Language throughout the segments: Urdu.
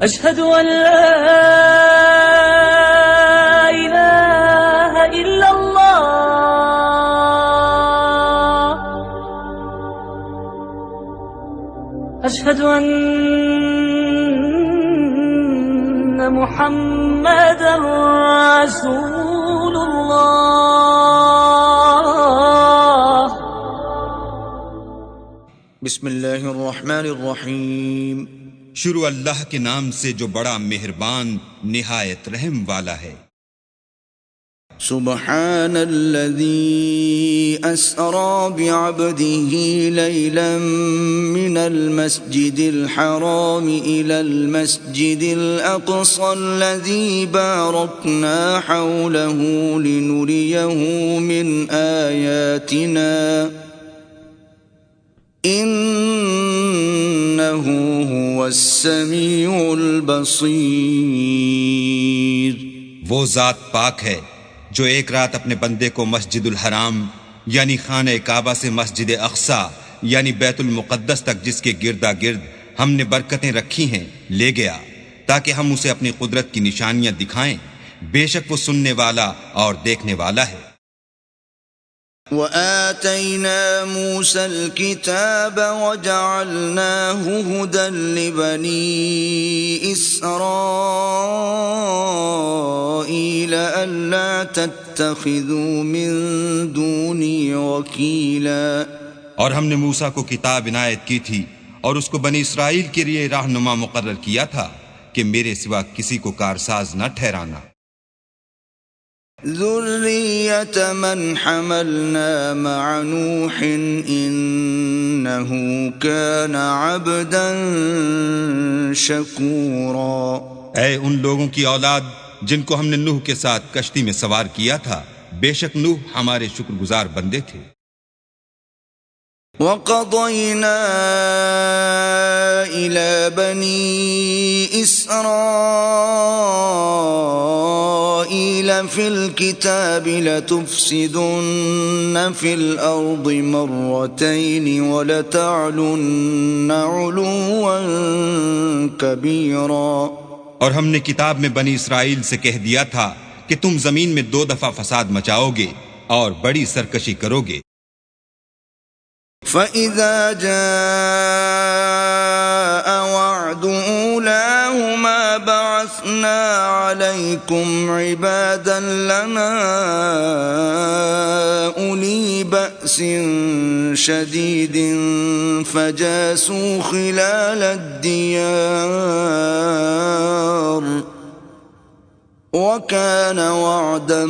أشهد أن لا إله إلا الله أشهد أن محمدا رسول الله بسم اللہ الرحمن الرحیم۔ شروع اللہ کے نام سے جو بڑا مہربان نہایت رحم والا ہے۔ سبحان الذي أسرى بعبده ليلا من المسجد الحرام إلى المسجد الأقصى الذي باركنا حوله لنريه من آياتنا إنه هو السميع البصير۔ وہ ذات پاک ہے جو ایک رات اپنے بندے کو مسجد الحرام یعنی خانہ کعبہ سے مسجد اقصی یعنی بیت المقدس تک جس کے گردا گرد ہم نے برکتیں رکھی ہیں لے گیا تاکہ ہم اسے اپنی قدرت کی نشانیاں دکھائیں۔ بے شک وہ سننے والا اور دیکھنے والا ہے۔ وآتينا موسى الكتاب وجعلناه هدى لبني إسرائيل ألا تتخذوا من دوني وكيلا۔ اور ہم نے موسیٰ کو کتاب عنایت کی تھی اور اس کو بنی اسرائیل کے لیے رہنما مقرر کیا تھا کہ میرے سوا کسی کو کارساز نہ ٹھہرانا۔ ذرية من حملنا مع نوح إنه كان عبدا شكورا۔ اے ان لوگوں کی اولاد جن کو ہم نے نوح کے ساتھ کشتی میں سوار کیا تھا، بے شک نوح ہمارے شکر گزار بندے تھے۔ وَقَضَيْنَا إِلَى بَنِي إِسْرَائِيلَ فِي الْكِتَابِ لَتُفْسِدُنَّ فِي الْأَرْضِ مَرَّتَيْنِ وَلَتَعْلُنَّ عُلُوًّا كَبِيرًا۔ اور ہم نے کتاب میں بنی اسرائیل سے کہہ دیا تھا کہ تم زمین میں 2 دفعہ فساد مچاؤ گے اور بڑی سرکشی کرو گے۔ فَإِذَا جَاءَ وَعْدُ أُولَاهُمَا بَعَثْنَا عَلَيْكُمْ عِبَادًا لَنَا أُولِي بَأْسٍ شَدِيدٍ فَجَاسُوا خِلَالَ الدِّيَارِ وَكَانَ وَعْدًا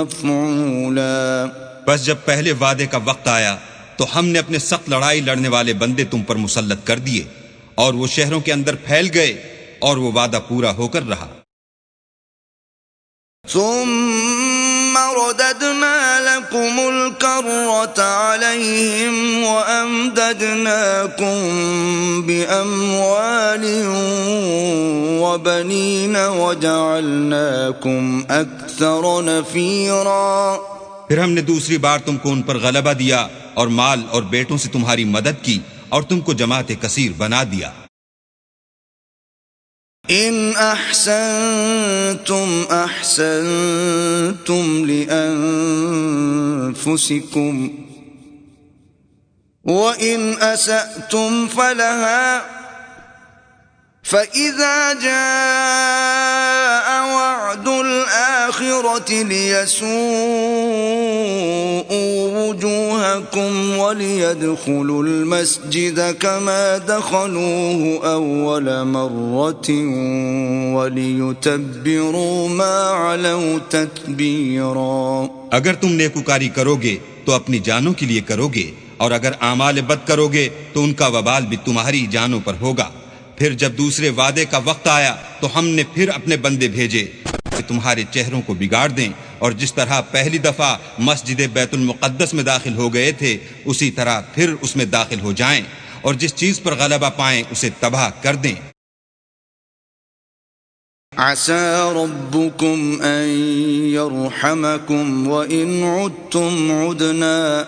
مَفْعُولًا۔ بس جب پہلے وعدے کا وقت آیا تو ہم نے اپنے سخت لڑائی لڑنے والے بندے تم پر مسلط کر دیے اور وہ شہروں کے اندر پھیل گئے اور وہ وعدہ پورا ہو کر رہا۔ ثم رددنا لكم الكرة عليهم وأمددناكم بأموال وبنين وجعلناكم أكثر نفيرا۔ پھر ہم نے دوسری بار تم کو ان پر غلبہ دیا اور مال اور بیٹوں سے تمہاری مدد کی اور تم کو جماعت کثیر بنا دیا۔ ان احسنتم احسنتم لانفسکم وان اسأتم فلها فإذا جاء وعد الآخرة ليسوءوا وجوهكم وليدخلوا المسجد كما دخلوه أول مرة وليتبروا ما علوا تتبيرا۔ اگر تم نیکوکاری کرو گے تو اپنی جانوں کے لیے کرو گے اور اگر اعمال بد کرو گے تو ان کا وبال بھی تمہاری جانوں پر ہوگا۔ پھر جب دوسرے وعدے کا وقت آیا تو ہم نے پھر اپنے بندے بھیجے کہ تمہارے چہروں کو بگاڑ دیں اور جس طرح پہلی دفعہ مسجد بیت المقدس میں داخل ہو گئے تھے اسی طرح پھر اس میں داخل ہو جائیں اور جس چیز پر غلبہ پائیں اسے تباہ کر دیں۔ عسى ربكم أن يرحمكم وإن عدتم عدنا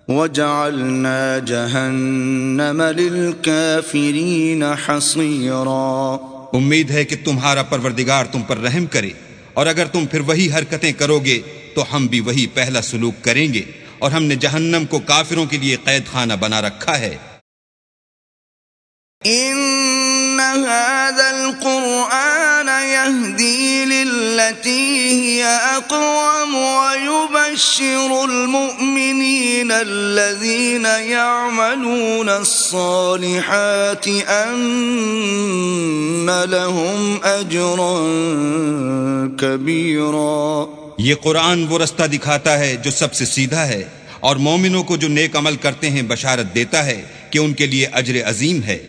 وجعلنا جہنم للکافرین حصیرا۔ امید ہے کہ تمہارا پروردگار تم پر رحم کرے، اور اگر تم پھر وہی حرکتیں کرو گے تو ہم بھی وہی پہلا سلوک کریں گے، اور ہم نے جہنم کو کافروں کے لیے قید خانہ بنا رکھا ہے۔ ان هذا القرآن يهدي للتي هي اقوم ويبشر المؤمنين الذين يعملون الصالحات ان لهم اجرا كبيرا۔ یہ قرآن وہ رستہ دکھاتا ہے جو سب سے سیدھا ہے، اور مومنوں کو جو نیک عمل کرتے ہیں بشارت دیتا ہے کہ ان کے لیے اجر عظیم ہے۔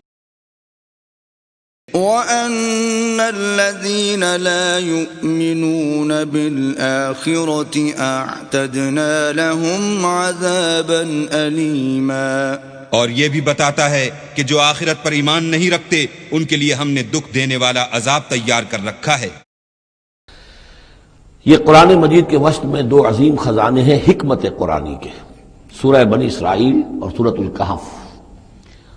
وَأَنَّ الَّذِينَ لَا يُؤْمِنُونَ بِالْآخِرَةِ أَعْتَدْنَا لَهُمْ عَذَابًا أَلِيمًا۔ اور یہ بھی بتاتا ہے کہ جو آخرت پر ایمان نہیں رکھتے ان کے لیے ہم نے دکھ دینے والا عذاب تیار کر رکھا ہے۔ یہ قرآن مجید کے وسط میں دو عظیم خزانے ہیں حکمت قرآنی کے، سورہ بنی اسرائیل اور سورۃ الکہف،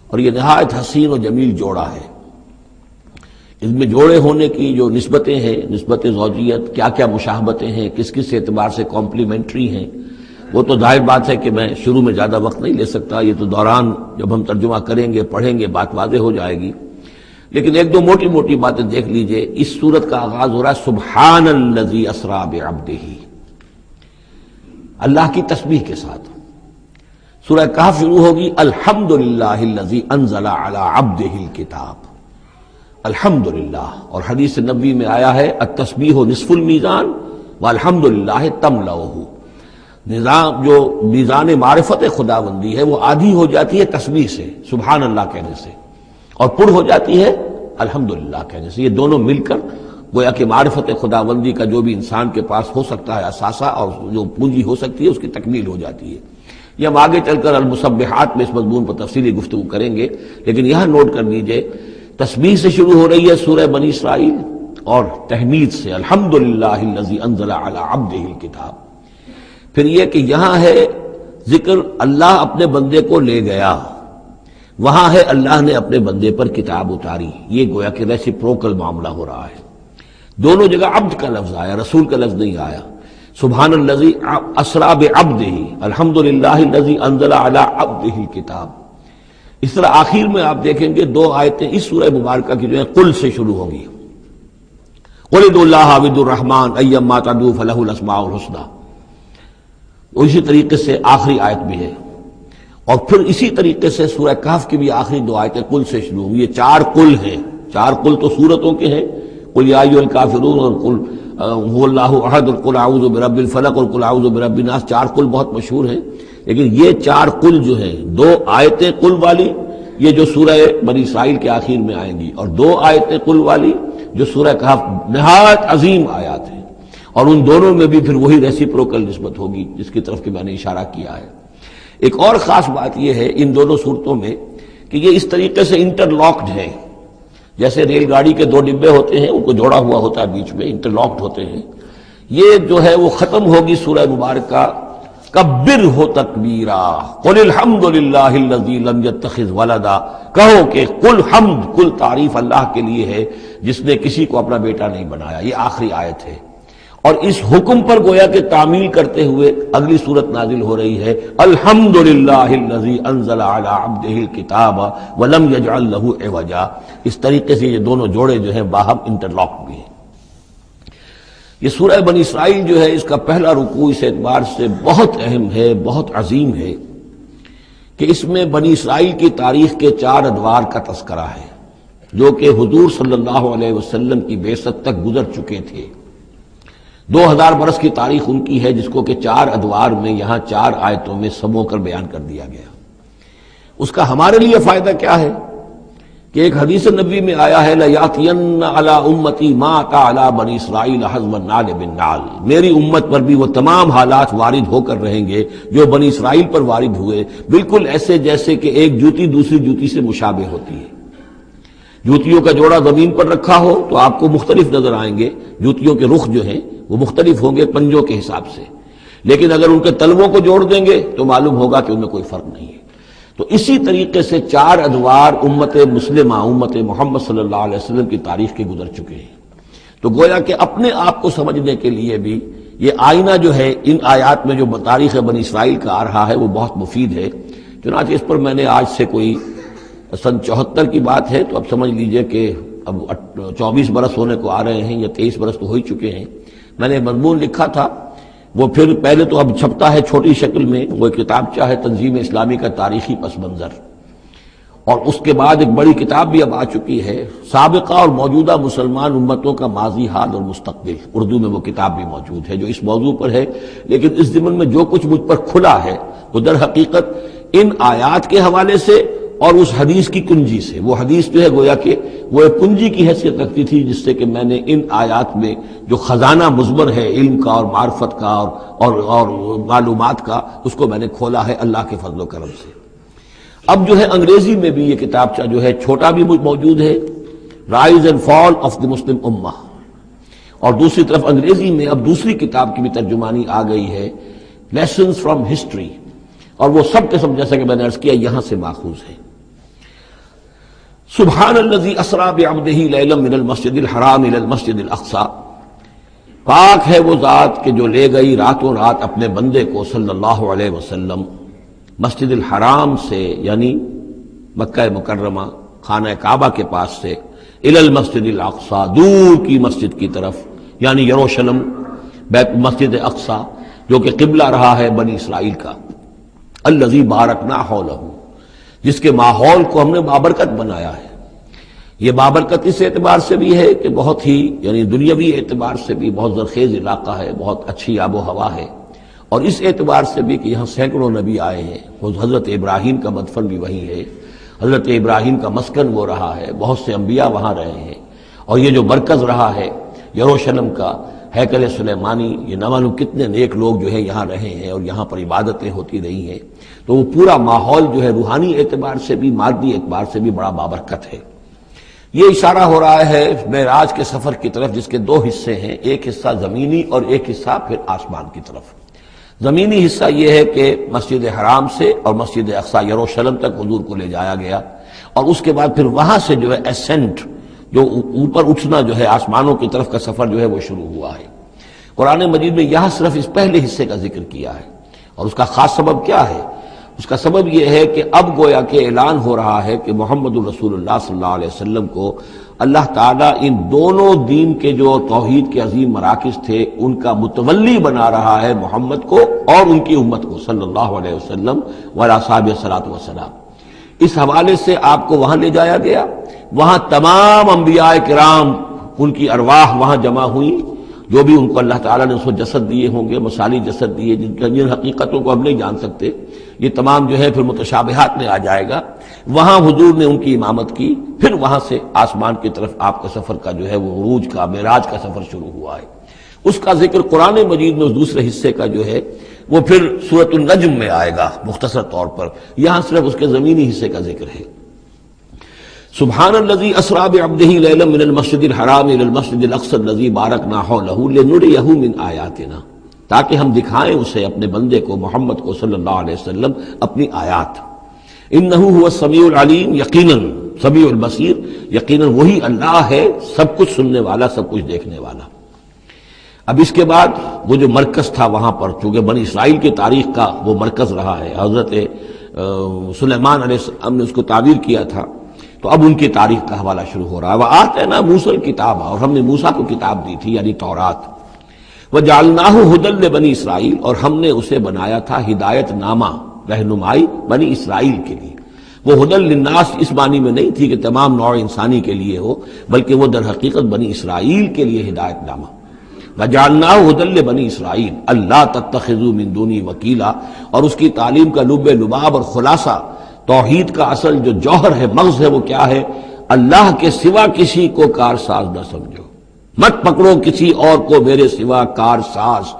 اور یہ نہایت حسین و جمیل جوڑا ہے۔ اس میں جوڑے ہونے کی جو نسبتیں ہیں، نسبت زوجیت، کیا کیا مشابہتیں ہیں، کس کس اعتبار سے کمپلیمنٹری ہیں، وہ تو ظاہر بات ہے کہ میں شروع میں زیادہ وقت نہیں لے سکتا، یہ تو دوران جب ہم ترجمہ کریں گے پڑھیں گے بات واضح ہو جائے گی، لیکن ایک دو موٹی موٹی باتیں دیکھ لیجئے۔ اس سورت کا آغاز ہو رہا ہے سبحان الذی اسری بعبدہ، اللہ کی تسبیح کے ساتھ۔ سورہ کہف شروع ہوگی الحمدللہ الذی انزل علی عبدہ الکتاب، الحمدللہ، اور حدیث نبوی میں آیا ہے التسبیح نصف المیزان والحمدللہ تملؤہ، نظام جو میزان معرفت خداوندی ہے وہ آدھی ہو جاتی ہے تسبیح سے، سبحان اللہ کہنے سے، اور پر ہو جاتی ہے الحمدللہ کہنے سے۔ یہ دونوں مل کر گویا کہ معرفت خداوندی کا جو بھی انسان کے پاس ہو سکتا ہے اثاثہ اور جو پونجی ہو سکتی ہے اس کی تکمیل ہو جاتی ہے۔ یہ ہم آگے چل کر المسبحات میں اس مضمون پر تفصیلی گفتگو کریں گے، لیکن یہاں نوٹ کر لیجئے تسبیح سے شروع ہو رہی ہے سورہ بنی اسرائیل، اور تحمید سے الحمدللہ الذی انزل علی عبدہ الکتاب۔ پھر یہ کہ یہاں ہے ذکر اللہ اپنے بندے کو لے گیا، وہاں ہے اللہ نے اپنے بندے پر کتاب اتاری، یہ گویا کہ ریسیپروکل معاملہ ہو رہا ہے۔ دونوں جگہ عبد کا لفظ آیا، رسول کا لفظ نہیں آیا۔ سبحان الذی اسری بعبدہ، الحمدللہ الذی انزل علی عبدہ الکتاب۔ اس طرح آخر میں آپ دیکھیں گے دو آیتیں اس سورہ مبارکہ کی جو ہیں قل سے شروع ہوں گی، قل ادعوا اللہ او ادعوا الرحمن ایما تدعوا فلہ الاسماء الحسنی، اسی طریقے سے آخری آیت بھی ہے، اور پھر اسی طریقے سے سورہ کہف کی بھی آخری دو آیتیں قل سے شروع ہوں گی۔ یہ چار قل ہیں، چار قل تو سورتوں کے ہیں، قل یا ایھا الکافرون اور قل هو اللہ احد اور قل اعوذ برب الفلق اور قل اعوذ برب الناس، چار قل بہت مشہور ہیں، لیکن یہ چار قل جو ہیں، دو آیتیں قل والی یہ جو سورہ بنی اسرائیل کے آخر میں آئیں گی، اور دو آیتیں قل والی جو سورہ کہف، نہایت عظیم آیات ہیں، اور ان دونوں میں بھی پھر وہی ریسیپروکل نسبت ہوگی جس کی طرف کہ میں نے اشارہ کیا ہے۔ ایک اور خاص بات یہ ہے ان دونوں صورتوں میں کہ یہ اس طریقے سے انٹرلاکڈ ہے، جیسے ریل گاڑی کے دو ڈبے ہوتے ہیں ان کو جوڑا ہوا ہوتا ہے بیچ میں، انٹرلاکڈ ہوتے ہیں۔ یہ جو ہے وہ ختم ہوگی سورہ مبارکہ کبر ہو تکبیرا، قل الحمدللہ الذی لم یتخذ ولدا، کہو کہ کل حمد، کل تعریف اللہ کے لیے ہے جس نے کسی کو اپنا بیٹا نہیں بنایا۔ یہ آخری آیت ہے، اور اس حکم پر گویا کہ تعمیل کرتے ہوئے اگلی صورت نازل ہو رہی ہے الحمدللہ الذی انزل علی عبدہ الکتاب ولم یجعل لہ عوجا۔ اس طریقے سے یہ دونوں جوڑے جو ہیں باہم انٹرلاک بھی ہیں۔ یہ سورہ بنی اسرائیل جو ہے اس کا پہلا رکوع اس اعتبار سے بہت اہم ہے، بہت عظیم ہے کہ اس میں بنی اسرائیل کی تاریخ کے چار ادوار کا تذکرہ ہے جو کہ حضور صلی اللہ علیہ وسلم کی بعثت تک گزر چکے تھے۔ 2000 برس کی تاریخ ان کی ہے جس کو کہ چار ادوار میں یہاں چار آیتوں میں سمو کر بیان کر دیا گیا۔ اس کا ہمارے لیے فائدہ کیا ہے کہ ایک حدیث نبوی میں آیا ہے لَيَأْتِيَنَّ عَلَىٰ أُمَّتِي مَا أَتَىٰ عَلَىٰ بَنِي إِسْرَائِيلَ حَزْوَ النَّعْلِ بِالنَّعْلِ، میری امت پر بھی وہ تمام حالات وارد ہو کر رہیں گے جو بنی اسرائیل پر وارد ہوئے، بالکل ایسے جیسے کہ ایک جوتی دوسری جوتی سے مشابہ ہوتی ہے۔ جوتیوں کا جوڑا زمین پر رکھا ہو تو آپ کو مختلف نظر آئیں گے، جوتیوں کے رخ جو ہیں وہ مختلف ہوں گے پنجوں کے حساب سے، لیکن اگر ان کے طلبوں کو جوڑ دیں گے تو معلوم ہوگا کہ ان میں کوئی فرق نہیں ہے۔ تو اسی طریقے سے 4 ادوار امت مسلمہ، امت محمد صلی اللہ علیہ وسلم کی تاریخ کے گزر چکے ہیں۔ تو گویا کہ اپنے آپ کو سمجھنے کے لیے بھی یہ آئینہ جو ہے ان آیات میں جو تاریخ بنی اسرائیل کا آ رہا ہے وہ بہت مفید ہے۔ چنانچہ اس پر میں نے آج سے کوئی سن 74 کی بات ہے، تو اب سمجھ لیجئے کہ اب 24 برس ہونے کو آ رہے ہیں، یا 23 برس تو ہو ہی چکے ہیں۔ میں نے مضمون لکھا تھا، وہ پھر پہلے تو اب چھپتا ہے چھوٹی شکل میں، وہ کتابچہ ہے تنظیم اسلامی کا تاریخی پس منظر، اور اس کے بعد ایک بڑی کتاب بھی اب آ چکی ہے، سابقہ اور موجودہ مسلمان امتوں کا ماضی، حال اور مستقبل۔ اردو میں وہ کتاب بھی موجود ہے جو اس موضوع پر ہے، لیکن اس ضمن میں جو کچھ مجھ پر کھلا ہے وہ در حقیقت ان آیات کے حوالے سے اور اس حدیث کی کنجی سے۔ وہ حدیث جو ہے گویا کہ وہ ایک کنجی کی حیثیت رکھتی تھی، جس سے کہ میں نے ان آیات میں جو خزانہ مضمر ہے علم کا اور معرفت کا اور معلومات کا، اس کو میں نے کھولا ہے اللہ کے فضل و کرم سے۔ اب جو ہے انگریزی میں بھی یہ کتابچہ جو ہے چھوٹا بھی موجود ہے، rise and fall of the مسلم امہ، اور دوسری طرف انگریزی میں اب دوسری کتاب کی بھی ترجمانی آ گئی ہے، لیسنز فرام ہسٹری، اور وہ سب کے سب جیسا کہ میں نے عرض کیا یہاں سے ماخوذ ہے۔ سبحان الذی اسری بعبدہ لیلا من المسجد الحرام الی المسجد الاقصی، پاک ہے وہ ذات کہ جو لے گئی راتوں رات اپنے بندے کو صلی اللہ علیہ وسلم مسجد الحرام سے، یعنی مکہ مکرمہ خانہ کعبہ کے پاس سے، الی المسجد الاقصی، دور کی مسجد کی طرف، یعنی یروشلم، مسجد اقصی جو کہ قبلہ رہا ہے بنی اسرائیل کا، الذی بارکنا حولہ، جس کے ماحول کو ہم نے بابرکت بنایا ہے۔ یہ بابرکت اس اعتبار سے بھی ہے کہ بہت ہی یعنی دنیاوی اعتبار سے بھی بہت زرخیز علاقہ ہے، بہت اچھی آب و ہوا ہے، اور اس اعتبار سے بھی کہ یہاں سینکڑوں نبی آئے ہیں، وہ حضرت ابراہیم کا مدفن بھی وہیں ہے، حضرت ابراہیم کا مسکن وہ رہا ہے، بہت سے انبیاء وہاں رہے ہیں، اور یہ جو مرکز رہا ہے یروشلم کا، ہیکل سلیمانی، یہ نہ معلوم کتنے نیک لوگ جو ہے یہاں رہے ہیں اور یہاں پر عبادتیں ہوتی رہی ہیں، تو وہ پورا ماحول جو ہے روحانی اعتبار سے بھی مادی اعتبار سے بھی بڑا بابرکت ہے۔ یہ اشارہ ہو رہا ہے معراج کے سفر کی طرف، جس کے 2 حصے ہیں، ایک حصہ زمینی اور ایک حصہ پھر آسمان کی طرف۔ زمینی حصہ یہ ہے کہ مسجد حرام سے اور مسجد اقصی یروشلم تک حضور کو لے جایا گیا، اور اس کے بعد پھر وہاں سے جو ہے اسینٹ، جو اوپر اٹھنا جو ہے آسمانوں کی طرف کا سفر جو ہے وہ شروع ہوا ہے۔ قرآن مجید میں یہاں صرف اس پہلے حصے کا ذکر کیا ہے، اور اس کا خاص سبب کیا ہے؟ اس کا سبب یہ ہے کہ اب گویا کہ اعلان ہو رہا ہے کہ محمد الرسول اللہ صلی اللہ علیہ وسلم کو اللہ تعالیٰ ان دونوں دین کے جو توحید کے عظیم مراکز تھے ان کا متولی بنا رہا ہے، محمد کو اور ان کی امت کو صلی اللہ علیہ وسلم وعلی اصحابہ الصلاۃ والسلام۔ اس حوالے سے آپ کو وہاں لے جایا گیا، وہاں تمام انبیاء کرام ان کی ارواح وہاں جمع ہوئی، جو بھی ان کو اللہ تعالیٰ نے اس کو جسد دیے ہوں گے، مثالی جسد دیے، جن حقیقتوں کو ہم نہیں جان سکتے، یہ تمام جو ہے پھر متشابہات میں آ جائے گا۔ وہاں حضور نے ان کی امامت کی، پھر وہاں سے آسمان کی طرف آپ کا سفر کا جو ہے وہ عروج کا، معراج کا سفر شروع ہوا ہے۔ اس کا ذکر قرآن مجید میں اس دوسرے حصے کا جو ہے وہ پھر سورۃ النجم میں آئے گا مختصر طور پر، یہاں صرف اس کے زمینی حصے کا ذکر ہے۔ سبحان الذی اسری بعبدہ لیلا من المسجد الحرام الی المسجد الاقصی الذی بارکنا حولہ لنریہ من آیاتنا، تاکہ ہم دکھائیں اسے اپنے بندے کو محمد کو صلی اللہ علیہ وسلم اپنی آیات۔ انہ هو السمیع العلیم، یقیناً سمیع البصیر، یقیناً وہی اللہ ہے سب کچھ سننے والا، سب کچھ دیکھنے والا۔ اب اس کے بعد وہ جو مرکز تھا وہاں پر، چونکہ بنی اسرائیل کی تاریخ کا وہ مرکز رہا ہے، حضرت سلیمان علیہ السلام نے اس کو تعبیر کیا تھا، تو اب ان کی تاریخ کا حوالہ شروع ہو رہا ہے۔ وآتینا موسیٰ الکتاب، اور ہم نے موسیٰ کو کتاب دی تھی یعنی تورات، وجعلناہ ھدی لبنی اسرائیل، اور ہم نے اسے بنایا تھا ہدایت نامہ، رہنمائی بنی اسرائیل کے لیے۔ وہ ھدی للناس اس معنی میں نہیں تھی کہ تمام نوع انسانی کے لیے ہو، بلکہ وہ در حقیقت بنی اسرائیل کے لیے ہدایت نامہ۔ وجعلناہ ھدی لبنی اسرائیل اللہ تتخذوا من دونی وکیلا، اور اس کی تعلیم کا لب لباب اور خلاصہ، توحید کا اصل جو جوہر ہے، مغز ہے، وہ کیا ہے؟ اللہ کے سوا کسی کو کارساز نہ سمجھو، مت پکڑو کسی اور کو میرے سوا کارساز،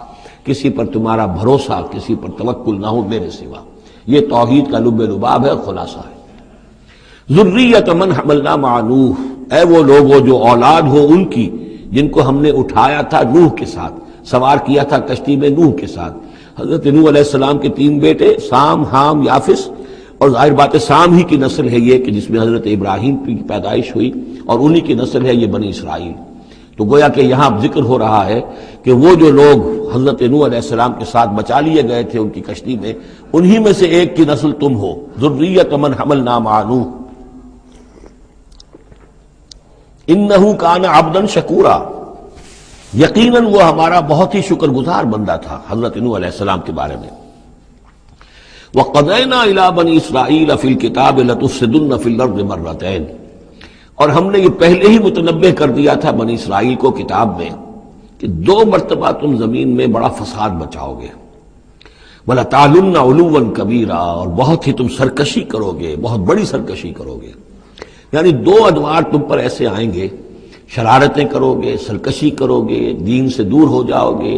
کسی پر تمہارا بھروسہ، کسی پر توکل نہ ہو میرے سوا۔ یہ توحید کا لب لباب ہے، خلاصہ ہے۔ ذریۃ من حملنا مع نوح، اے وہ لوگوں جو اولاد ہو ان کی جن کو ہم نے اٹھایا تھا نوح کے ساتھ، سوار کیا تھا کشتی میں نوح کے ساتھ۔ حضرت نوح علیہ السلام کے 3 بیٹے سام، حام، یافس، اور ظاہر بات ہے سام ہی کی نسل ہے یہ کہ جس میں حضرت ابراہیم کی پیدائش ہوئی، اور انہی کی نسل ہے یہ بنی اسرائیل۔ تو گویا کہ یہاں ذکر ہو رہا ہے کہ وہ جو لوگ حضرت نوح علیہ السلام کے ساتھ بچا لیے گئے تھے ان کی کشتی میں، انہی میں سے ایک کی نسل تم ہو، ذریۃ من حملنا مع نوح انہ کان عبدا شکورا، یقیناً وہ ہمارا بہت ہی شکر گزار بندہ تھا حضرت نوح علیہ السلام کے بارے میں۔ وَقَضَيْنَا إِلَىٰ بَنِي إِسْرَائِيلَ فِي الْكِتَابِ لَتُفْسِدُنَّ فِي الْأَرْضِ مَرَّتَيْنِ، اور ہم نے یہ پہلے ہی متنبہ کر دیا تھا بنی اسرائیل کو کتاب میں کہ 2 مرتبہ تم زمین میں بڑا فساد بچاؤ گے، وَلَتَعْلُنَّ عُلُوًّا كَبِيرًا، اور بہت ہی تم سرکشی کرو گے، بہت بڑی سرکشی کرو گے۔ یعنی 2 ادوار تم پر ایسے آئیں گے، شرارتیں کرو گے، سرکشی کرو گے، دین سے دور ہو جاؤ گے،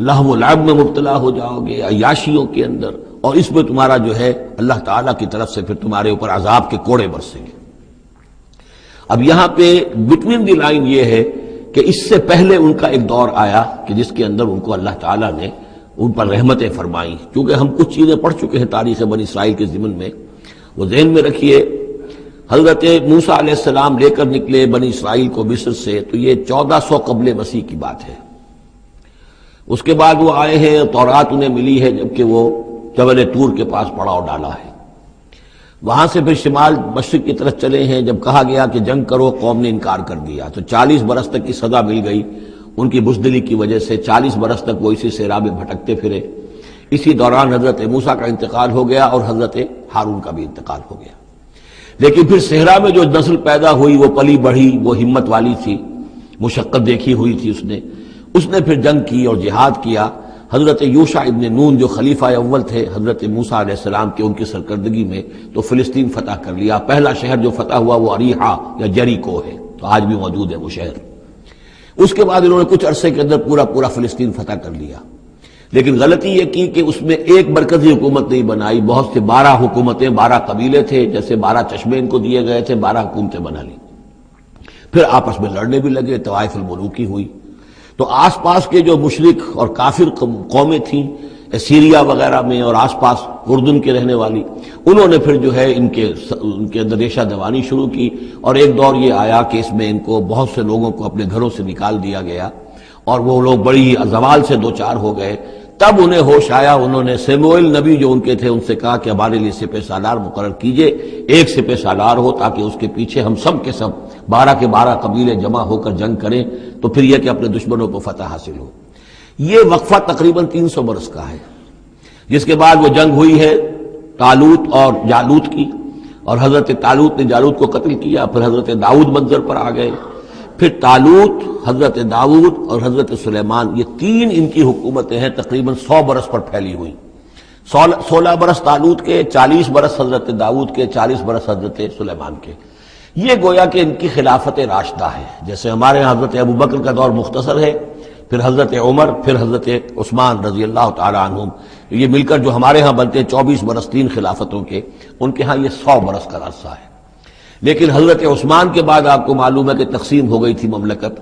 لہو و لعب میں مبتلا ہو جاؤ گے، عیاشیوں کے اندر، اور اس میں تمہارا جو ہے اللہ تعالیٰ کی طرف سے پھر تمہارے اوپر عذاب کے کوڑے برسیں گے۔ اب یہاں پہ بٹوین دی لائن یہ ہے کہ اس سے پہلے ان کا ایک دور آیا کہ جس کے اندر ان کو اللہ تعالیٰ نے ان پر رحمتیں فرمائیں، کیونکہ ہم کچھ چیزیں پڑھ چکے ہیں تاریخ بنی اسرائیل کے ضمن میں، وہ ذہن میں رکھیے۔ حضرت موسیٰ علیہ السلام لے کر نکلے بنی اسرائیل کو مصر سے، تو یہ 1400 قبل مسیح کی بات ہے۔ اس کے بعد وہ آئے ہیں، تورات انہیں ملی ہے جبکہ وہ جبل طور کے پاس پڑاؤ ڈالا ہے۔ وہاں سے پھر شمال مشرق کی طرف چلے ہیں، جب کہا گیا کہ جنگ کرو قوم نے انکار کر دیا، تو 40 برس تک کی سزا مل گئی ان کی بزدلی کی وجہ سے۔ 40 برس تک وہ اسی صحرا میں بھٹکتے پھرے۔ اسی دوران حضرت موسیٰ کا انتقال ہو گیا اور حضرت ہارون کا بھی انتقال ہو گیا۔ لیکن پھر صحرا میں جو نسل پیدا ہوئی وہ پلی بڑھی، وہ ہمت والی تھی، مشقت دیکھی ہوئی تھی اس نے پھر جنگ کی اور جہاد کیا۔ حضرت یوشع ابن نون جو خلیفہ اول تھے حضرت موسیٰ علیہ السلام کے، ان کی سرکردگی میں تو فلسطین فتح کر لیا۔ پہلا شہر جو فتح ہوا وہ اریحا یا جریکو ہے، تو آج بھی موجود ہے وہ شہر۔ اس کے بعد انہوں نے کچھ عرصے کے اندر پورا فلسطین فتح کر لیا، لیکن غلطی یہ کی کہ اس میں ایک مرکزی حکومت نہیں بنائی، بہت سے 12 حکومتیں، 12 قبیلے تھے، جیسے 12 چشمے ان کو دیے گئے تھے، 12 حکومتیں بنا لی۔ پھر آپس میں لڑنے بھی لگے، طوائف الملوکی ہوئی۔ تو آس پاس کے جو مشرک اور کافر قومیں تھیں سیریا وغیرہ میں اور آس پاس اردن کے رہنے والی، انہوں نے پھر جو ہے ان کے اندر ریشہ دوانی شروع کی، اور ایک دور یہ آیا کہ اس میں ان کو بہت سے لوگوں کو اپنے گھروں سے نکال دیا گیا، اور وہ لوگ بڑی زوال سے دوچار ہو گئے۔ تب انہیں ہوش آیا، انہوں نے سیموئیل نبی جو ان کے تھے ان سے کہا کہ ہمارے لیے سپہ سالار مقرر کیجئے، ایک سپہ سالار ہو تاکہ اس کے پیچھے ہم سب کے سب 12 کے 12 قبیلے جمع ہو کر جنگ کریں، تو پھر یہ کہ اپنے دشمنوں کو فتح حاصل ہو۔ یہ وقفہ تقریباً 300 برس کا ہے، جس کے بعد وہ جنگ ہوئی ہے طالوت اور جالوت کی، اور حضرت طالوت نے جالوت کو قتل کیا۔ پھر حضرت داؤد منظر پر آ گئے، پھر طالوت، حضرت داؤد اور حضرت سلیمان، یہ 3 ان کی حکومتیں ہیں تقریباً 100 برس پر پھیلی ہوئی۔ 16 برس طالوت کے، 40 برس حضرت داؤد کے، 40 برس حضرت سلیمان کے۔ یہ گویا کہ ان کی خلافت راشدہ ہے، جیسے ہمارے یہاں حضرت ابوبکر کا دور مختصر ہے، پھر حضرت عمر، پھر حضرت عثمان رضی اللہ تعالی عنہم، یہ مل کر جو ہمارے ہاں بنتے ہیں 24 برس 3 خلافتوں کے، ان کے ہاں یہ 100 برس کا عرصہ ہے۔ لیکن حضرت عثمان کے بعد آپ کو معلوم ہے کہ تقسیم ہو گئی تھی مملکت،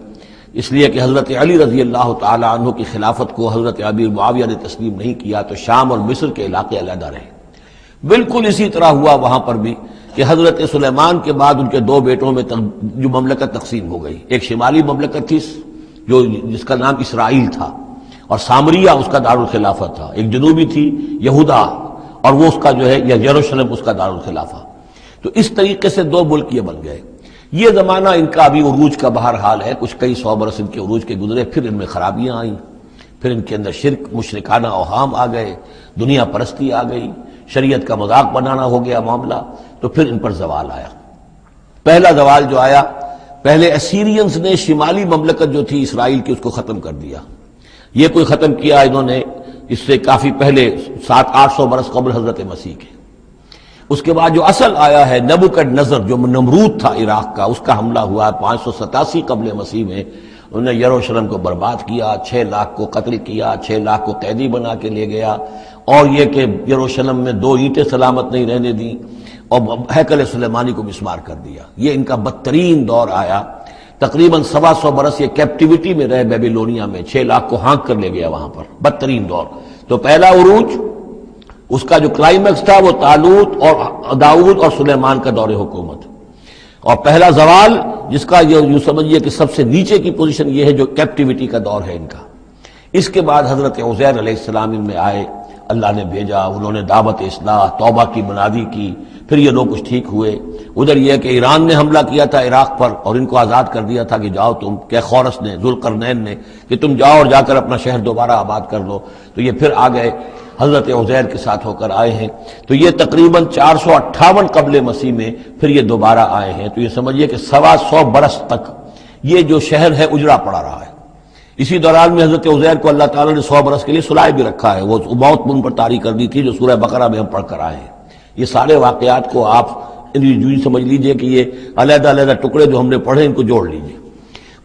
اس لیے کہ حضرت علی رضی اللہ تعالی عنہ کی خلافت کو حضرت ابی معاویہ نے تسلیم نہیں کیا، تو شام اور مصر کے علاقے علیحدہ رہے۔ بالکل اسی طرح ہوا وہاں پر بھی کہ حضرت سلیمان کے بعد ان کے 2 بیٹوں میں جو مملکت تقسیم ہو گئی، ایک شمالی مملکت تھی جس کا نام اسرائیل تھا اور سامریہ اس کا دارالخلافہ تھا، ایک جنوبی تھی یہودا اور وہ اس کا جو ہے یا یروشلم اس کا دارالخلافہ۔ تو اس طریقے سے 2 ملک یہ بن گئے۔ یہ زمانہ ان کا ابھی عروج کا بہرحال ہے، کچھ کئی 100 برس ان کے عروج کے گزرے، پھر ان میں خرابیاں آئیں، پھر ان کے اندر شرک، مشرکانہ اوہام آ گئے، دنیا پرستی آ گئی، شریعت کا مذاق بنانا ہو گیا معاملہ، تو پھر ان پر زوال آیا۔ پہلا زوال جو آیا، پہلے اسیرینز نے شمالی مملکت جو تھی اسرائیل کی اس کو ختم کر دیا۔ یہ کوئی ختم کیا انہوں نے اس سے کافی پہلے 700-800 برس قبل حضرت مسیح کے۔ اس کے بعد جو اصل آیا ہے نبوکڈنضر جو نمرود تھا عراق کا، اس کا حملہ ہوا 587 قبل مسیح میں، انہوں نے یروشلم کو برباد کیا، 6 لاکھ کو قتل کیا، 6 لاکھ کو قیدی بنا کے لے گیا، اور یہ کہ یروشلم میں 2 اینٹیں سلامت نہیں رہنے دیں، اور ہیکل سلیمانی کو مسمار کر دیا۔ یہ ان کا بدترین دور آیا، تقریباً 125 برس یہ کیپٹیوٹی میں رہے بیبیلونیا میں، 6 لاکھ کو ہانک کر لے گیا وہاں پر، بدترین دور۔ تو پہلا عروج اس کا جو کلائمیکس تھا وہ طالوت اور داؤد اور سلیمان کا دور حکومت، اور پہلا زوال جس کا یوں سمجھیے کہ سب سے نیچے کی پوزیشن یہ ہے جو کیپٹیوٹی کا دور ہے ان کا۔ اس کے بعد حضرت عزیر علیہ السلام ان میں آئے، اللہ نے بھیجا، انہوں نے دعوت اصلاح توبہ کی منادی کی، پھر یہ لوگ کچھ ٹھیک ہوئے۔ ادھر یہ کہ ایران نے حملہ کیا تھا عراق پر اور ان کو آزاد کر دیا تھا کہ جاؤ تم، کہ خورس نے، ذوالقرنین نے، کہ تم جاؤ اور جا کر اپنا شہر دوبارہ آباد کر لو، تو یہ پھر آ گئے، حضرت عزیر کے ساتھ ہو کر آئے ہیں۔ تو یہ تقریباً 458 قبل مسیح میں پھر یہ دوبارہ آئے ہیں۔ تو یہ سمجھیے کہ 125 برس تک یہ جو شہر ہے اجڑا پڑا رہا ہے۔ اسی دوران میں حضرت عزیر کو اللہ تعالیٰ نے 100 برس کے لیے سلائے بھی رکھا ہے، وہ موت ان پر طاری کر دی تھی جو سورہ بقرہ میں ہم پڑھ کر آئے ہیں۔ یہ سارے واقعات کو آپ یوں سمجھ لیجئے کہ یہ علیحدہ علیحدہ ٹکڑے جو ہم نے پڑھے ان کو جوڑ لیجئے۔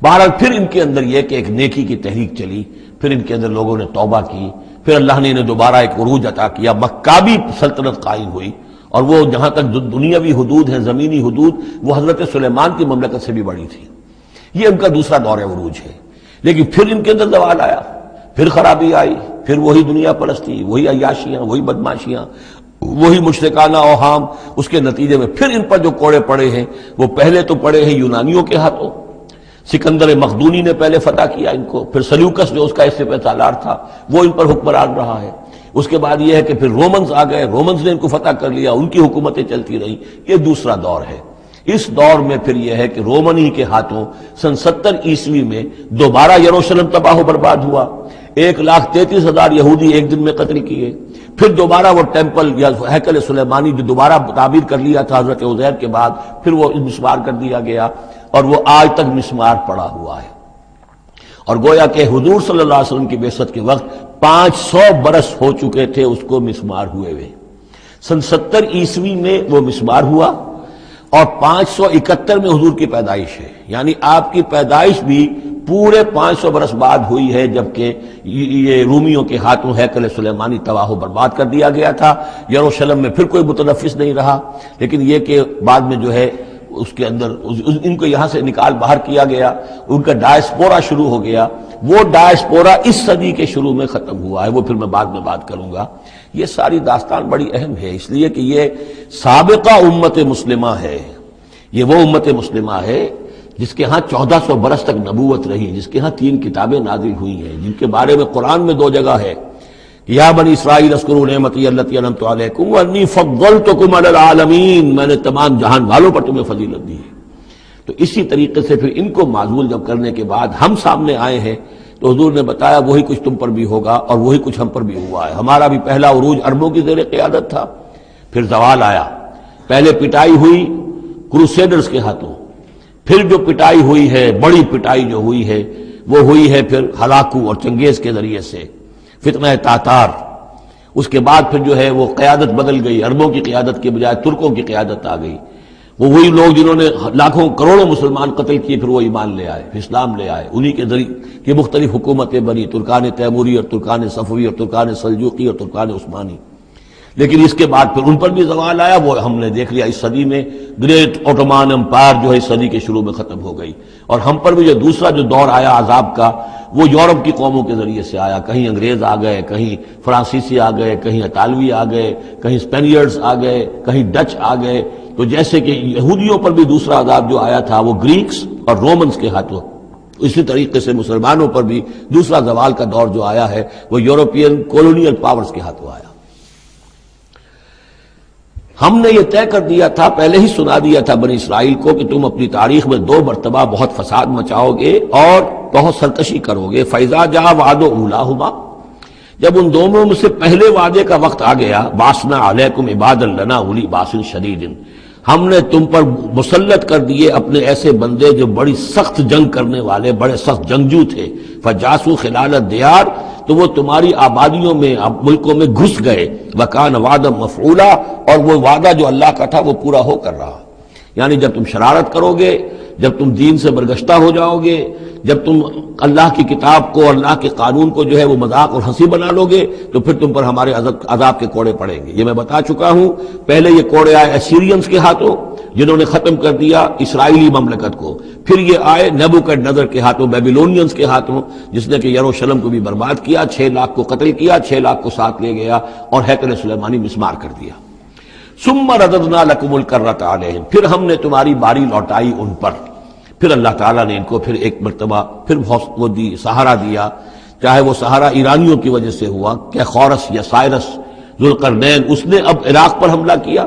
بہرحال پھر ان کے اندر یہ کہ ایک نیکی کی تحریک چلی، پھر ان کے اندر لوگوں نے توبہ کی، پھر اللہ نے انہیں دوبارہ ایک عروج عطا کیا، مکابی سلطنت قائم ہوئی، اور وہ جہاں تک دنیاوی حدود ہیں، زمینی حدود، وہ حضرت سلیمان کی مملکت سے بھی بڑی تھی۔ یہ ان کا دوسرا دور عروج ہے۔ لیکن پھر ان کے اندر زوال آیا، پھر خرابی آئی، پھر وہی دنیا پرستی، وہی عیاشیاں، وہی بدماشیاں، وہی مشرکانہ اوہام۔ اس کے نتیجے میں پھر ان پر جو کوڑے پڑے ہیں وہ پہلے تو پڑے ہیں یونانیوں کے ہاتھوں، سکندر مقدونی نے پہلے فتح کیا ان کو، پھر سلیوکس جو اس کا اس سے سالار تھا وہ ان پر حکمران رہا ہے۔ اس کے بعد یہ ہے کہ پھر رومنز آ گئے، رومنز نے ان کو فتح کر لیا، ان کی حکومتیں چلتی رہیں۔ یہ دوسرا دور ہے۔ اس دور میں پھر یہ ہے کہ رومنی کے ہاتھوں سن 70 عیسوی میں دوبارہ یروشلم تباہ و برباد ہوا، 1,33,000 یہودی ایک دن میں قتل کیے۔ پھر دوبارہ وہ ٹیمپل یا ہیکل سلیمانی جو دوبارہ تعمیر کر لیا تھا حضرت عزیر کے بعد، پھر وہ مسمار کر دیا گیا، اور وہ آج تک مسمار پڑا ہوا ہے۔ اور گویا کہ حضور صلی اللہ علیہ وسلم کی بعثت کے وقت 500 برس ہو چکے تھے اس کو مسمار ہوئے ہوئے۔ سن 70 عیسوی میں وہ مسمار ہوا، اور 571 میں حضور کی پیدائش ہے، یعنی آپ کی پیدائش بھی پورے 500 برس بعد ہوئی ہے، جبکہ یہ رومیوں کے ہاتھوں ہیکل سلیمانی تباہ و برباد کر دیا گیا تھا۔ یروشلم میں پھر کوئی متنفس نہیں رہا، لیکن یہ کہ بعد میں جو ہے اس کے اندر ان کو یہاں سے نکال باہر کیا گیا، ان کا ڈائسپورا شروع ہو گیا۔ وہ ڈائسپورا اس صدی کے شروع میں ختم ہوا ہے، وہ پھر میں بعد میں بات کروں گا۔ یہ ساری داستان بڑی اہم ہے، اس لیے کہ یہ سابقہ امت مسلمہ ہے، یہ وہ امت مسلمہ ہے جس کے ہاں 1400 برس تک نبوت رہی، جس کے ہاں 3 کتابیں نازل ہوئی ہیں، جن کے بارے میں قرآن میں 2 جگہ ہے، یا بنی اسرائیل اذکروا نعمتی التی انعمت علیکم وانی فضلتکم علی العالمین، میں نے تمام جہان والوں پر تمہیں فضیلت دی ہے۔ تو اسی طریقے سے پھر ان کو معزول جب کرنے کے بعد ہم سامنے آئے ہیں تو حضور نے بتایا وہی کچھ تم پر بھی ہوگا اور وہی کچھ ہم پر بھی ہوا ہے۔ ہمارا بھی پہلا عروج عربوں کی زیر قیادت تھا، پھر زوال آیا، پہلے پٹائی ہوئی کروسیڈرز کے ہاتھوں، پھر جو پٹائی ہوئی ہے، بڑی پٹائی جو ہوئی ہے وہ ہوئی ہے پھر ہلاکو اور چنگیز کے ذریعے سے، فتنہ تاتار۔ اس کے بعد پھر جو ہے وہ قیادت بدل گئی، عربوں کی قیادت کے بجائے ترکوں کی قیادت آ گئی۔ وہ وہی لوگ جنہوں نے لاکھوں کروڑوں مسلمان قتل کیے پھر وہ ایمان لے آئے، اسلام لے آئے، انہی کے ذریعے کی مختلف حکومتیں بنی، ترکان تیموری اور ترکان صفوی اور ترکان سلجوقی اور ترکان عثمانی۔ لیکن اس کے بعد پھر ان پر بھی زوال آیا، وہ ہم نے دیکھ لیا اس صدی میں گریٹ اوٹومان امپائر جو ہے اس صدی کے شروع میں ختم ہو گئی، اور ہم پر بھی جو دوسرا جو دور آیا عذاب کا وہ یورپ کی قوموں کے ذریعے سے آیا، کہیں انگریز آ گئے، کہیں فرانسیسی آ گئے، کہیں اطالوی آ گئے، کہیں اسپینیئرز آ گئے، کہیں ڈچ آ گئے۔ تو جیسے کہ یہودیوں پر بھی دوسرا عذاب جو آیا تھا وہ گریکس اور رومنز کے ہاتھوں، اسی طریقے سے مسلمانوں پر بھی دوسرا زوال کا دور جو آیا ہے وہ یورپین کولونیل پاورز کے ہاتھوں آیا۔ ہم نے یہ طے کر دیا تھا، پہلے ہی سنا دیا تھا بنی اسرائیل کو کہ تم اپنی تاریخ میں 2 مرتبہ بہت فساد مچاؤ گے اور بہت سرکشی کرو گے۔ فَإِذَا جَاءَ وَعْدُ أُولَاهُمَا، جب ان دونوں میں سے پہلے وعدے کا وقت آ گیا، بَعَثْنَا عَلَيْكُمْ عِبَادًا لَنَا أُولِي بَأْسٍ شَدِيدٍ، ہم نے تم پر مسلط کر دیے اپنے ایسے بندے جو بڑی سخت جنگ کرنے والے، بڑے سخت جنگجو تھے۔ فَجَاسُوا خِلَالَ الدِّيَارِ، تو وہ تمہاری آبادیوں میں، ملکوں میں گھس گئے۔ وَكَانَ وَعْدًا مَفْعُولًا، اور وہ وعدہ جو اللہ کا تھا وہ پورا ہو کر رہا۔ یعنی جب تم شرارت کرو گے جب تم دین سے برگشتہ ہو جاؤ گے، جب تم اللہ کی کتاب کو، اللہ کے قانون کو جو ہے وہ مذاق اور ہنسی بنا لو گے، تو پھر تم پر ہمارے عذاب کے کوڑے پڑیں گے۔ یہ میں بتا چکا ہوں، پہلے یہ کوڑے آئے اسیرینز کے ہاتھوں جنہوں نے ختم کر دیا اسرائیلی مملکت کو، پھر یہ آئے نیبوکڈنیزر کے ہاتھوں، بیبیلونینز کے ہاتھوں، جس نے کہ یروشلم کو بھی برباد کیا، 6 لاکھ کو قتل کیا، 6 لاکھ کو ساتھ لے گیا اور ہیکل سلیمانی مسمار کر دیا۔ ثم رددنا لکم الکرۃ علیہم، پھر ہم نے تمہاری باری لوٹائی ان پر، پھر اللہ تعالیٰ نے ان کو پھر ایک مرتبہ پھر وہ دی سہارا دیا، چاہے وہ سہارا ایرانیوں کی وجہ سے ہوا کہ خورس یا سائرس ذوالقرنین، اس نے اب عراق پر حملہ کیا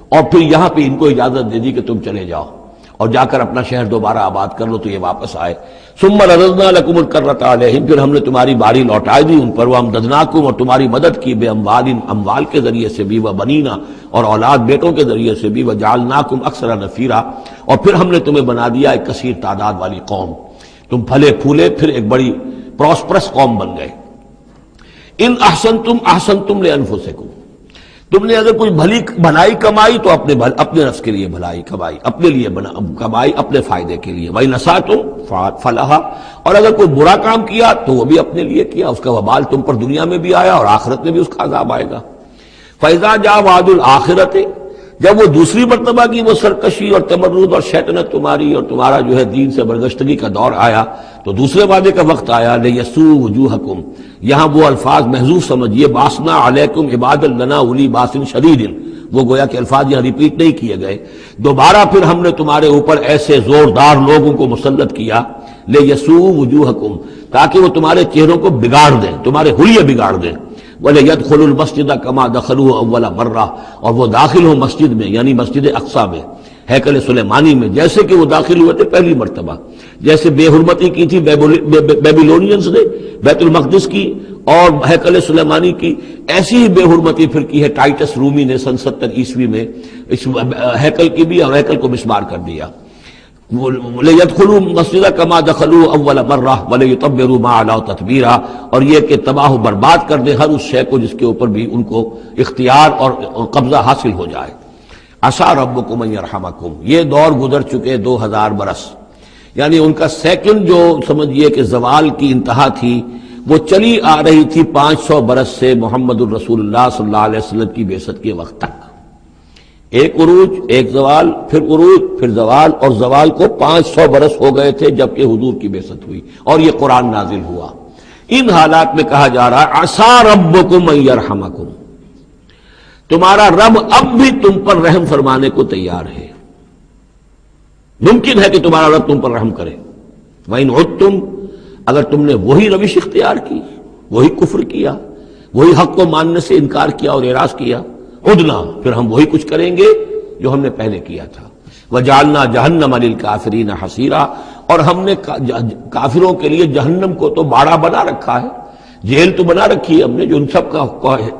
اور پھر یہاں پہ ان کو اجازت دے دی کہ تم چلے جاؤ اور جا کر اپنا شہر دوبارہ آباد کر لو، تو یہ واپس آئے۔ ثم رددنا لکم الکرۃ علیہم، پھر ہم نے تمہاری باری لوٹا دی ان پر، وامددناکم، اور تمہاری مدد کی، بے اموال، اموال کے ذریعے سے بھی، وبنینا، اور اولاد بیٹوں کے ذریعے سے بھی، وجعلناکم اکثر نفیرا، اور پھر ہم نے تمہیں بنا دیا ایک کثیر تعداد والی قوم، تم پھلے پھولے پھر ایک بڑی پراسپرس قوم بن گئے۔ ان احسنتم احسنتم لانفسکم، تم نے اگر کوئی بھلائی کمائی تو اپنے نفس کے لیے بھلائی کمائی، اپنے لیے کمائی، اپنے فائدے کے لیے، وَإِنْ أَسَأْتُمْ فَلَهَا، اور اگر کوئی برا کام کیا تو وہ بھی اپنے لیے کیا، اس کا وبال تم پر دنیا میں بھی آیا اور آخرت میں بھی اس کا عذاب آئے گا۔ فَإِذَا جَاءَ وَعْدُ الْآخِرَةِ، جب وہ دوسری مرتبہ کی وہ سرکشی اور تمرد اور شیطنت تمہاری اور تمہارا جو ہے دین سے برگشتگی کا دور آیا، تو دوسرے وعدے کا وقت آیا، لِيَسُوءُ وُجُوهَكُمْ، یہاں وہ الفاظ محذوف سمجھیے، باسنا علیکم عباد لنا اولی باس شدید، وہ گویا کہ الفاظ یہاں ریپیٹ نہیں کیے گئے، دوبارہ پھر ہم نے تمہارے اوپر ایسے زوردار لوگوں کو مسلط کیا، لِيَسُوءُ وُجُوهَكُمْ، تاکہ وہ تمہارے چہروں کو بگاڑ دیں، تمہارے حلیے بگاڑ دیں، وَلَيَدْخُلُوا الْمَسْجِدَ كَمَا دَخَلُوهُ أَوَّلَ مَرَّةٍ، اور وہ داخل ہوں مسجد میں، یعنی مسجد اقصیٰ میں، ہیکل سلیمانی میں، جیسے کہ وہ داخل ہوئے تھے پہلی مرتبہ، جیسے بے حرمتی کی تھی بیبیلونینز نے بیت المقدس کی اور ہیکل سلیمانی کی، ایسی ہی بے حرمتی پھر کی ہے ٹائٹس رومی نے سن 70 عیسوی میں اس ہیکل کی بھی، اور ہیکل کو مسمار کر دیا۔ لِيَدْخُلُوا الْمَسْجِدَ كَمَا دَخَلُوهُ أَوَّلَ مَرَّةٍ وَلِيُتَبِّرُوا مَا عَلَوْا تَتْبِيرًا، اور یہ کہ تباہ و برباد کر دیں ہر اس شے کو جس کے اوپر بھی ان کو اختیار اور قبضہ حاصل ہو جائے۔ عسیٰ ربکم ان یرحمکم، یہ دور گزر چکے 2000 برس، یعنی ان کا سیکنڈ جو سمجھیے کہ زوال کی انتہا تھی وہ چلی آ رہی تھی 500 برس سے محمد الرسول اللہ صلی اللہ علیہ وسلم کی بعثت کے وقت تک، ایک عروج، ایک زوال، پھر عروج، پھر زوال، اور زوال کو 500 برس ہو گئے تھے جبکہ حضور کی بعثت ہوئی اور یہ قرآن نازل ہوا۔ ان حالات میں کہا جا رہا ہے عسیٰ ربکم ان یرحمکم، تمہارا رب اب بھی تم پر رحم فرمانے کو تیار ہے، ممکن ہے کہ تمہارا رب تم پر رحم کرے۔ وَإِنْ عُدْتُمْ، اگر تم نے وہی روش اختیار کی، وہی کفر کیا، وہی حق کو ماننے سے انکار کیا اور اعراض کیا، عدنا، پھر ہم وہی کچھ کریں گے جو ہم نے پہلے کیا تھا۔ وَجَعَلْنَا جَهَنَّمَ لِلْكَافِرِينَ حَصِيرًا، اور ہم نے کافروں کے لیے جہنم کو تو باڑا بنا رکھا ہے، جیل تو بنا رکھی ہے ہم نے جو ان سب کا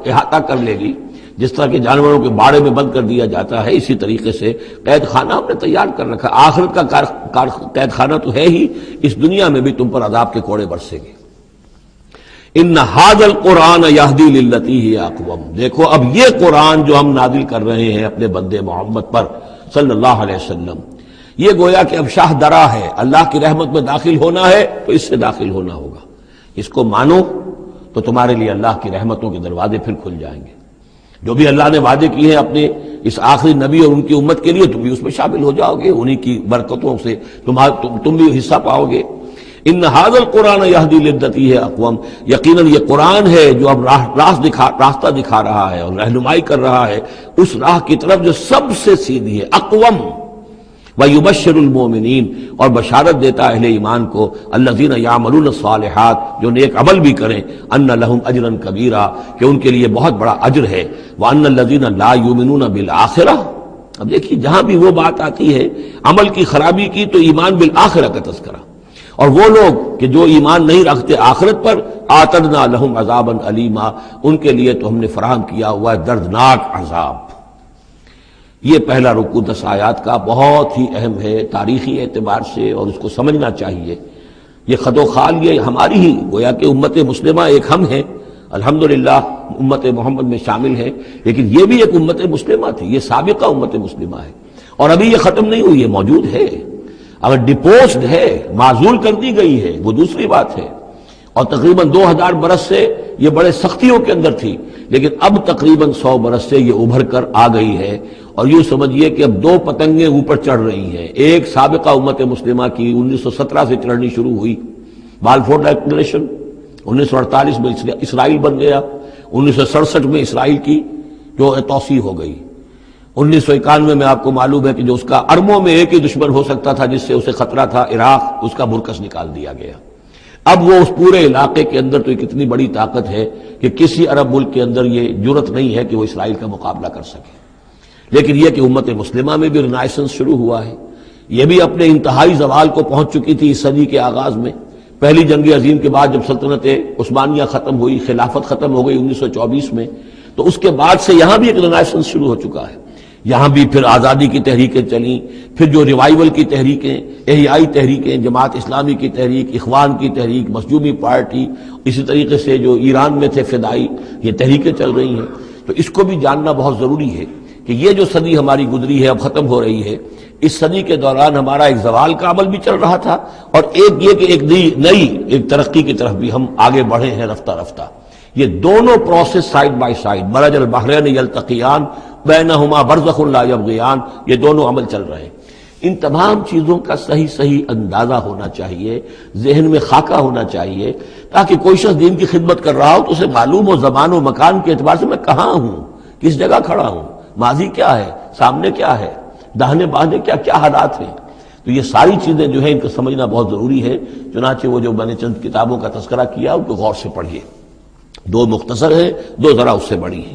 احاطہ کر لے گی، جس طرح کہ جانوروں کے باڑے میں بند کر دیا جاتا ہے، اسی طریقے سے قید خانہ ہم نے تیار کر رکھا۔ آخرت کا قید خانہ تو ہے ہی، اس دنیا میں بھی تم پر عذاب کے کوڑے برسیں گے۔ ان ھذا القرآن یہدی للتی ہی اقوم، دیکھو اب یہ قرآن جو ہم نازل کر رہے ہیں اپنے بندے محمد پر صلی اللہ علیہ وسلم، یہ گویا کہ اب شاہ درا ہے، اللہ کی رحمت میں داخل ہونا ہے تو اس سے داخل ہونا ہوگا، اس کو مانو تو تمہارے لیے اللہ کی رحمتوں کے دروازے پھر کھل جائیں گے۔ جو بھی اللہ نے وعدے کیے ہیں اپنے اس آخری نبی اور ان کی امت کے لیے، تم بھی اس میں شامل ہو جاؤ گے، انہی کی برکتوں سے تم بھی حصہ پاؤ گے۔ ان ھذا القرآن یہدی للتی ہے اقوم، یقیناً یہ قرآن ہے جو اب راستہ دکھا رہا ہے اور رہنمائی کر رہا ہے اس راہ کی طرف جو سب سے سیدھی ہے، اقوم۔ وَيُبَشِّرُ الْمُؤْمِنِينَ، اور بشارت دیتا اہل ایمان کو، الذین یعملون الصالحات، جو نیک عمل بھی کریں، ان لہم اجرا کبیرا، کہ ان کے لیے بہت بڑا اجر ہے، وَأَنَّ الَّذِينَ لَا يُؤْمِنُونَ بِالْآخِرَةِ، اب دیکھیے جہاں بھی وہ بات آتی ہے عمل کی خرابی کی تو ایمان بالآخرہ کا تذکرہ، اور وہ لوگ کہ جو ایمان نہیں رکھتے آخرت پر، اعتدنا لہم عذابا علیما، ان کے لیے تو ہم نے فراہم کیا ہوا ہے دردناک عذاب۔ یہ پہلا رکوع 10 آیات کا بہت ہی اہم ہے تاریخی اعتبار سے، اور اس کو سمجھنا چاہیے۔ یہ خد و خال یہ ہماری ہی گویا کہ امت مسلمہ ایک ہم ہیں، الحمدللہ امت محمد میں شامل ہے، لیکن یہ بھی ایک امت مسلمہ تھی، یہ سابقہ امت مسلمہ ہے، اور ابھی یہ ختم نہیں ہوئی، یہ موجود ہے۔ اگر ڈپوزڈ ہے، معزول کر دی گئی ہے، وہ دوسری بات ہے، اور تقریباً 2000 برس سے یہ بڑے سختیوں کے اندر تھی، لیکن اب تقریباً 100 برس سے یہ ابھر کر آ گئی ہے، اور یوں سمجھیے کہ اب 2 پتنگیں اوپر چڑھ رہی ہیں۔ ایک سابقہ امت مسلمہ کی 1917 سے چڑھنی شروع ہوئی، بالفور ڈکلریشن، 1948 میں اسرائیل بن گیا، 1967 میں اسرائیل کی جو توسیع ہو گئی، 1991 میں آپ کو معلوم ہے کہ جو اس کا اربوں میں ایک ہی دشمن ہو سکتا تھا جس سے اسے خطرہ تھا، عراق، اس کا مرکز نکال دیا گیا۔ اب وہ اس پورے علاقے کے اندر تو ایک اتنی بڑی طاقت ہے کہ کسی عرب ملک کے اندر یہ جرت نہیں ہے کہ وہ اسرائیل کا مقابلہ کر سکے۔ لیکن یہ کہ امت مسلمہ میں بھی رینائسنس شروع ہوا ہے، یہ بھی اپنے انتہائی زوال کو پہنچ چکی تھی اس صدی کے آغاز میں۔ پہلی جنگ عظیم کے بعد جب سلطنت عثمانیہ ختم ہوئی، خلافت ختم ہو گئی 1924 میں، تو اس کے بعد سے یہاں بھی ایک رینائسنس شروع ہو چکا ہے۔ یہاں بھی پھر آزادی کی تحریکیں چلیں، پھر جو ریوائیول کی تحریکیں، احیائی تحریکیں، جماعت اسلامی کی تحریک، اخوان کی تحریک، مظلومی پارٹی، اسی طریقے سے جو ایران میں تھے فدائی، یہ تحریکیں چل رہی ہیں۔ تو اس کو بھی جاننا بہت ضروری ہے کہ یہ جو صدی ہماری گزری ہے، اب ختم ہو رہی ہے، اس صدی کے دوران ہمارا ایک زوال کا عمل بھی چل رہا تھا، اور ایک یہ کہ ایک نئی ایک ترقی کی طرف بھی ہم آگے بڑھے ہیں رفتہ رفتہ۔ یہ دونوں پروسیس سائیڈ بائی سائیڈ، مرج البحرین یلتقیان بینہما برزخ لا یبغیان، یہ دونوں عمل چل رہے ہیں۔ ان تمام چیزوں کا صحیح اندازہ ہونا چاہیے، ذہن میں خاکہ ہونا چاہیے، تاکہ کوئی شخص دین کی خدمت کر رہا ہو تو اسے معلوم ہو زمان و مکان کے اعتبار سے میں کہاں ہوں، کس جگہ کھڑا ہوں، ماضی کیا ہے، سامنے کیا ہے، داہنے بازے کیا حالات ہیں۔ تو یہ ساری چیزیں جو ہیں ان کو سمجھنا بہت ضروری ہے۔ چنانچہ وہ جو میں نے چند کتابوں کا تذکرہ کیا ان کو غور سے پڑھیے، 2 مختصر ہیں، 2 ذرا اس سے بڑی ہیں۔